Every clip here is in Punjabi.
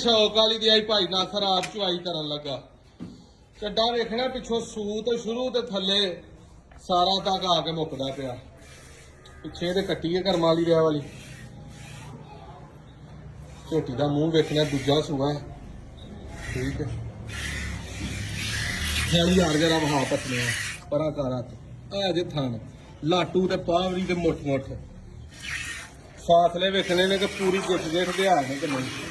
ਸ਼ੌਕ ਵਾਲੀ ਦੀ ਆਈ ਭਾਈ ਨਾਸਰ ਆਪ ਚੁਆਈ ਕਰਨ ਲੱਗਾ। ਚੱਡਾ ਵੇਖਣਾ ਪਿੱਛੋਂ ਸੂ ਤੋਂ ਸ਼ੁਰੂ ਤੇ ਥੱਲੇ ਸਾਰਾ ਤੱਕ ਆ ਕੇ ਮੁੱਕਦਾ ਪਿਆ। ਪਿੱਛੇ ਤੇ ਕੱਟੀ ਹੈ ਕਰਮ ਵਾਲੀ ਰਿਆ ਵਾਲੀ। ਝੋਟੀ ਦਾ ਮੂੰਹ ਵੇਖਣਾ ਦੂਜਾ ਸੂਆ ਠੀਕ ਹੈ। ਖਿਆਲੀ ਯਾਰ ਜਰਾ ਵਹਾ ਪਤਲੇ ਪਰਾਂ ਕਾਰਾ ਆ ਜੇ ਥਾਨ ਲਾਟੂ ਤੇ ਪਾਵਰੀ ਤੇ ਮੁੱਠ ਮੁੱਠ ਫਾਸਲੇ ਵੇਖਣੇ ਨੇ ਕਿ ਪੂਰੀ ਗੁੱਟ ਗੇਠ ਦੇ ਆ ਨੇ ਕਿ ਨਹੀਂ।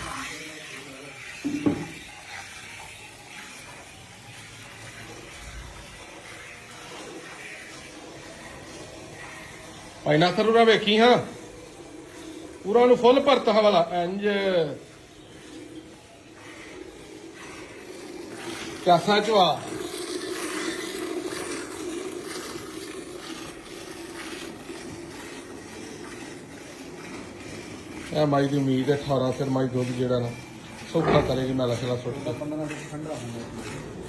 ਭਾਈ ਨਾਸਰ ਉਰਾ ਵੇਖੀ ਹਾਂ ਪੂਰਾ ਨੂੰ ਫੁੱਲ ਭਰਤ ਵਾਲਾ ਇੰਜ ਕਾਸਾ ਚਵਾ ਇਹ ਮਾਈ ਦੀ ਉਮੀਦ ਹੈ 18 ਫਿਰ ਮਾਈ ਦੁੱਧ ਜਿਹੜਾ ਨਾ ਸੌਖਾ ਕਰੇਗੀ ਮੈਲਾ ਸ਼ਲਾ ਸੁੱਟ ਕੇ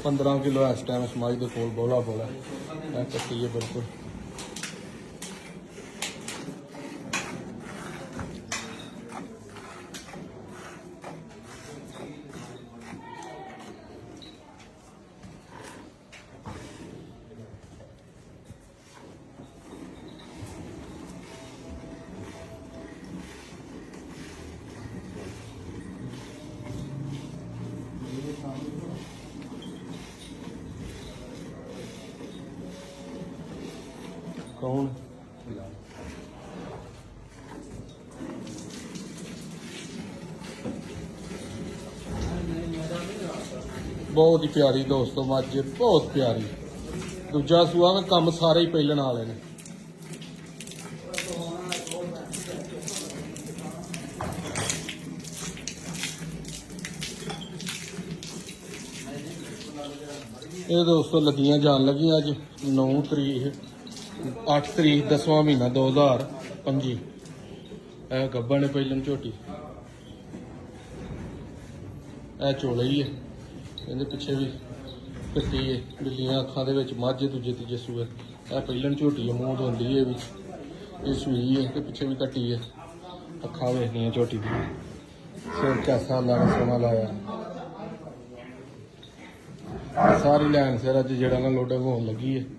15 ਕਿਲੋ ਇਸ ਟਾਈਮ ਇਸ ਮਾਈ ਦੇ ਕੋਲ ਬੋਲਾ ਇਹ ਕੱਟੀ ਹੈ ਬਿਲਕੁਲ। कौन बहुत ही प्यारी दोस्तों मझ बहुत प्यारी। दूजा सूआ में कम सारे ही पहलण वाले ने। ये दोस्तों लगियां जान लगी अज 9 तरीक 8 तरीक 10वां महीना 2025। गब्बा ने पहलन झोटी चोला ही है कहते पिछे भी कट्टी है बिल्लियां अखा दे मझ दूजे तीजे सूए पहलन झोटी है मूँह धोंदी है ये सूई है तो पिछे भी कट्टी है अखा वेखनिया झोटी दी सिर कैसा लाया सोना लाया सारी लैन सिर अज जड़ा ना लोडिंग होने लगी है।